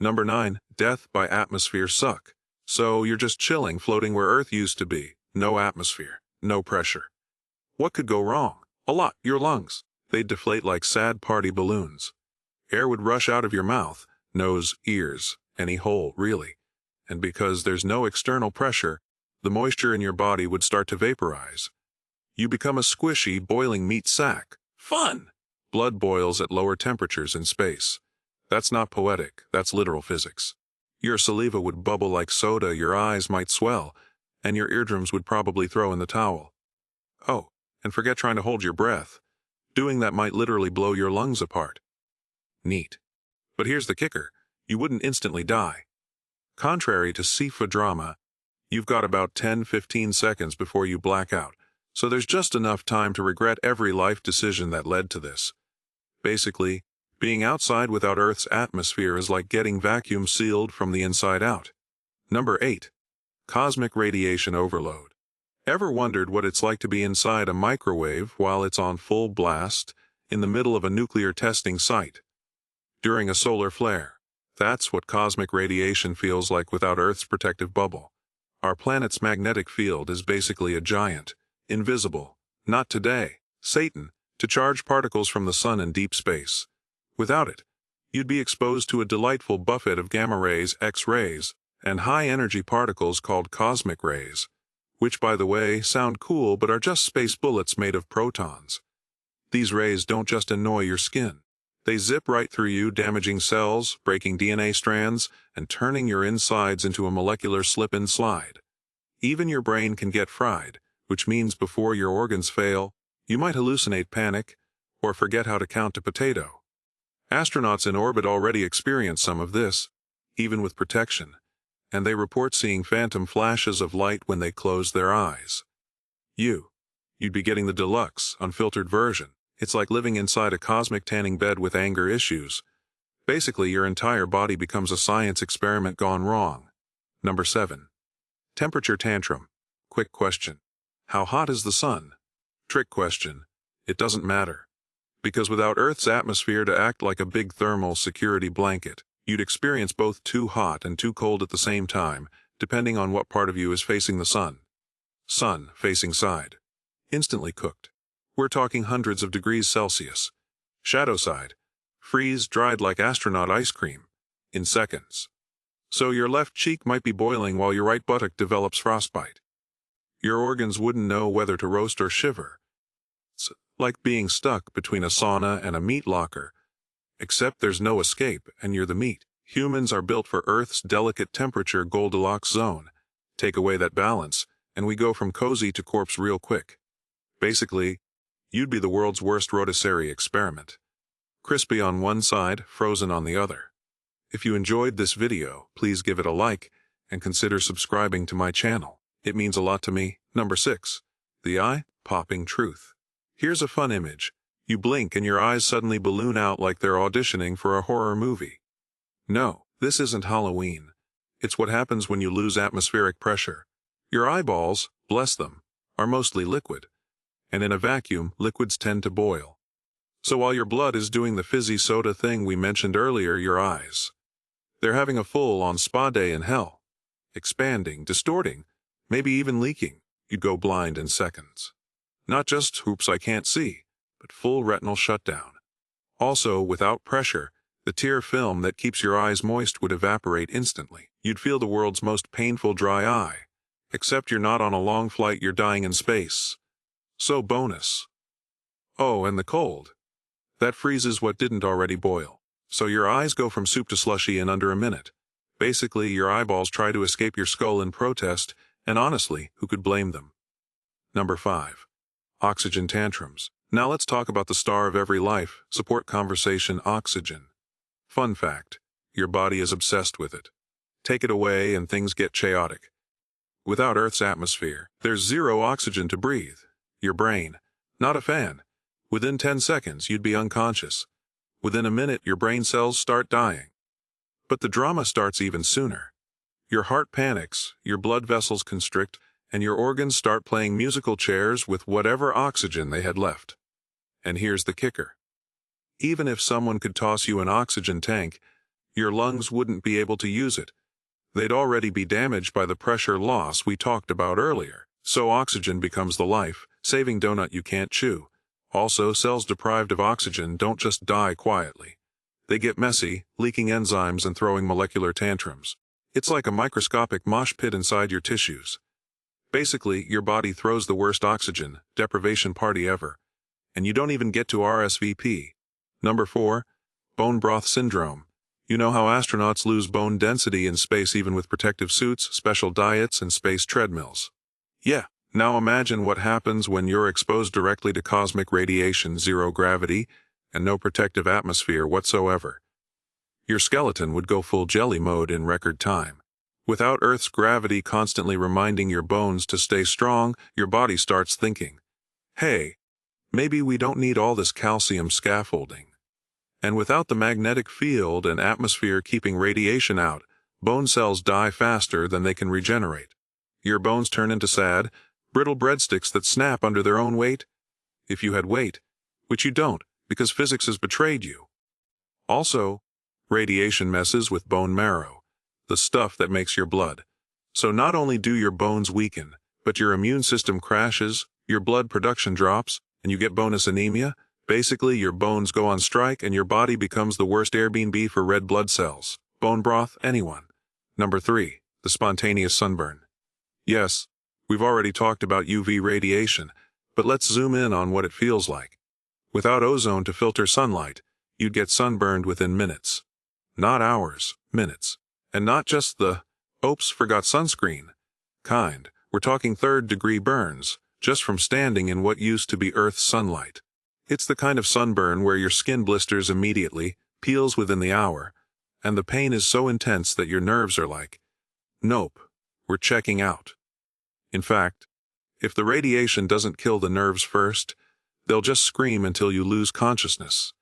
Number 9. Death by atmosphere suck. So you're just chilling, floating where Earth used to be. No atmosphere, no pressure. What could go wrong? A lot. Your lungs. They'd deflate like sad party balloons. Air would rush out of your mouth, nose, ears, any hole, really. And because there's no external pressure, the moisture in your body would start to vaporize. You become a squishy, boiling meat sack. Fun! Blood boils at lower temperatures in space. That's not poetic, that's literal physics. Your saliva would bubble like soda, your eyes might swell, and your eardrums would probably throw in the towel. Oh, and forget trying to hold your breath. Doing that might literally blow your lungs apart. Neat. But here's the kicker. You wouldn't instantly die. Contrary to sci-fi drama, you've got about 10-15 seconds before you black out, so there's just enough time to regret every life decision that led to this. Basically, being outside without Earth's atmosphere is like getting vacuum sealed from the inside out. Number 8. Cosmic radiation overload. Ever wondered what it's like to be inside a microwave while it's on full blast in the middle of a nuclear testing site? During a solar flare. That's what cosmic radiation feels like without Earth's protective bubble. Our planet's magnetic field is basically a giant, invisible, not today, Satan, to charge particles from the sun in deep space. Without it, you'd be exposed to a delightful buffet of gamma rays, X-rays, and high-energy particles called cosmic rays, which, by the way, sound cool but are just space bullets made of protons. These rays don't just annoy your skin. They zip right through you, damaging cells, breaking DNA strands, and turning your insides into a molecular slip-and-slide. Even your brain can get fried, which means before your organs fail, you might hallucinate, panic, or forget how to count to potato. Astronauts in orbit already experience some of this, even with protection, and they report seeing phantom flashes of light when they close their eyes. You'd be getting the deluxe, unfiltered version. It's like living inside a cosmic tanning bed with anger issues. Basically, your entire body becomes a science experiment gone wrong. Number 7. Temperature tantrum. Quick question. How hot is the sun? Trick question. It doesn't matter. Because without Earth's atmosphere to act like a big thermal security blanket, you'd experience both too hot and too cold at the same time, depending on what part of you is facing the sun. Sun facing side. Instantly cooked. We're talking hundreds of degrees Celsius. Shadow side. Freeze dried like astronaut ice cream. In seconds. So your left cheek might be boiling while your right buttock develops frostbite. Your organs wouldn't know whether to roast or shiver. It's like being stuck between a sauna and a meat locker. Except there's no escape, and you're the meat. Humans are built for Earth's delicate temperature Goldilocks zone. Take away that balance, and we go from cozy to corpse real quick. Basically, you'd be the world's worst rotisserie experiment. Crispy on one side, frozen on the other. If you enjoyed this video, please give it a like, and consider subscribing to my channel. It means a lot to me. Number 6. The eye-popping truth. Here's a fun image. You blink and your eyes suddenly balloon out like they're auditioning for a horror movie. No, this isn't Halloween. It's what happens when you lose atmospheric pressure. Your eyeballs, bless them, are mostly liquid. And in a vacuum, liquids tend to boil. So while your blood is doing the fizzy soda thing we mentioned earlier, your eyes, they're having a full-on spa day in hell. Expanding, distorting, maybe even leaking. You'd go blind in seconds. Not just, oops, I can't see, but full retinal shutdown. Also, without pressure, the tear film that keeps your eyes moist would evaporate instantly. You'd feel the world's most painful dry eye. Except you're not on a long flight, you're dying in space. So bonus. Oh, and the cold. That freezes what didn't already boil. So your eyes go from soup to slushy in under a minute. Basically, your eyeballs try to escape your skull in protest, and honestly, who could blame them? Number 5. Oxygen tantrums. Now let's talk about the star of every life, support conversation, oxygen. Fun fact, your body is obsessed with it. Take it away and things get chaotic. Without Earth's atmosphere, there's zero oxygen to breathe. Your brain, not a fan. Within 10 seconds, you'd be unconscious. Within a minute, your brain cells start dying. But the drama starts even sooner. Your heart panics, your blood vessels constrict, and your organs start playing musical chairs with whatever oxygen they had left. And here's the kicker. Even if someone could toss you an oxygen tank, Your lungs wouldn't be able to use it. They'd already be damaged by the pressure loss we talked about earlier. So oxygen becomes the life-saving donut you can't chew. Also, cells deprived of oxygen don't just die quietly. They get messy, leaking enzymes and throwing molecular tantrums. It's like a microscopic mosh pit inside your tissues. Basically, your body throws the worst oxygen deprivation party ever. And you don't even get to RSVP. Number 4. Bone broth syndrome. You know how astronauts lose bone density in space even with protective suits, special diets, and space treadmills? Yeah, now imagine what happens when you're exposed directly to cosmic radiation, zero gravity, and no protective atmosphere whatsoever. Your skeleton would go full jelly mode in record time. Without Earth's gravity constantly reminding your bones to stay strong, your body starts thinking, hey, maybe we don't need all this calcium scaffolding. And without the magnetic field and atmosphere keeping radiation out, bone cells die faster than they can regenerate. Your bones turn into sad, brittle breadsticks that snap under their own weight. If you had weight, which you don't, because physics has betrayed you. Also, radiation messes with bone marrow, the stuff that makes your blood. So not only do your bones weaken, but your immune system crashes, your blood production drops, and you get bonus anemia. Basically, your bones go on strike and your body becomes the worst Airbnb for red blood cells. Bone broth, anyone? Number 3. The spontaneous sunburn. Yes, we've already talked about UV radiation, but let's zoom in on what it feels like. Without ozone to filter sunlight, you'd get sunburned within minutes. Not hours, minutes. And not just the, oops, forgot sunscreen kind. We're talking third-degree burns, just from standing in what used to be Earth's sunlight. It's the kind of sunburn where your skin blisters immediately, peels within the hour, and the pain is so intense that your nerves are like, nope, we're checking out. In fact, if the radiation doesn't kill the nerves first, they'll just scream until you lose consciousness.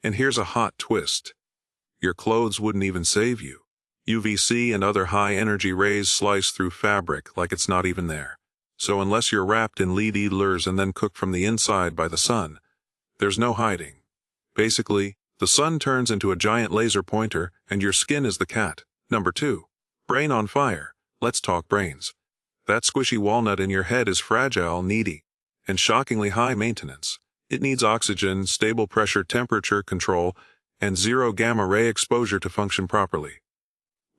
And here's a hot twist. Your clothes wouldn't even save you. UVC and other high-energy rays slice through fabric like it's not even there. So unless you're wrapped in lead needlers and then cooked from the inside by the sun, there's no hiding. Basically, the sun turns into a giant laser pointer and your skin is the cat. Number 2. Brain on fire. Let's talk brains. That squishy walnut in your head is fragile, needy, and shockingly high maintenance. It needs oxygen, stable pressure temperature control, and zero gamma-ray exposure to function properly.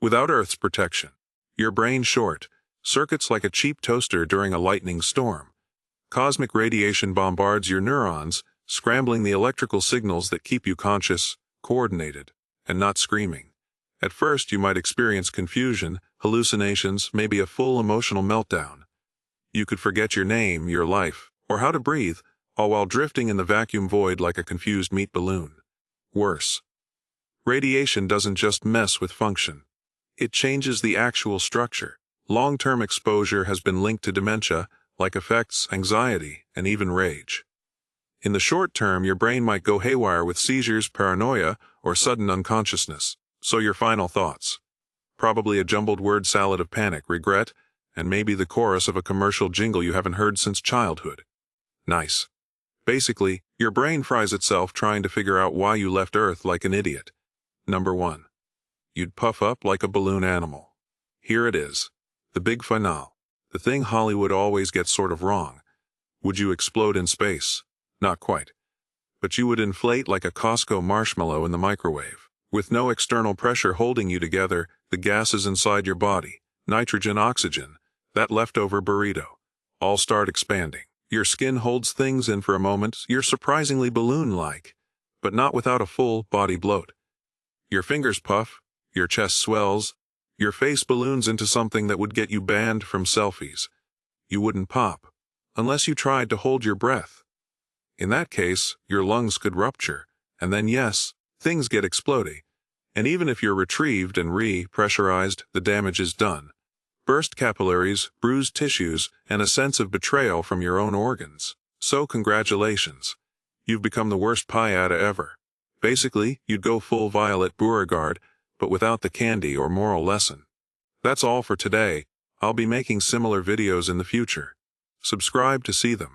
Without Earth's protection, your brain short, circuits like a cheap toaster during a lightning storm. Cosmic radiation bombards your neurons, scrambling the electrical signals that keep you conscious, coordinated, and not screaming. At first, you might experience confusion, hallucinations, maybe a full emotional meltdown. You could forget your name, your life, or how to breathe, all while drifting in the vacuum void like a confused meat balloon. Worse, radiation doesn't just mess with function. It changes the actual structure. Long-term exposure has been linked to dementia, like affects anxiety, and even rage. In the short term, your brain might go haywire with seizures, paranoia, or sudden unconsciousness. So your final thoughts? Probably a jumbled word salad of panic, regret, and maybe the chorus of a commercial jingle you haven't heard since childhood. Nice. Basically, your brain fries itself trying to figure out why you left Earth like an idiot. Number 1. You'd puff up like a balloon animal. Here it is. The big finale. The thing Hollywood always gets sort of wrong. Would you explode in space? Not quite. But you would inflate like a Costco marshmallow in the microwave. With no external pressure holding you together, the gases inside your body, nitrogen, oxygen, that leftover burrito, all start expanding. Your skin holds things in for a moment, you're surprisingly balloon-like, but not without a full body bloat. Your fingers puff, your chest swells, your face balloons into something that would get you banned from selfies. You wouldn't pop, unless you tried to hold your breath. In that case, your lungs could rupture, and then yes, things get explodey. And even if you're retrieved and re-pressurized, the damage is done. Burst capillaries, bruised tissues, and a sense of betrayal from your own organs. So congratulations. You've become the worst piata ever. Basically, you'd go full Violet Beauregard, but without the candy or moral lesson. That's all for today. I'll be making similar videos in the future. Subscribe to see them.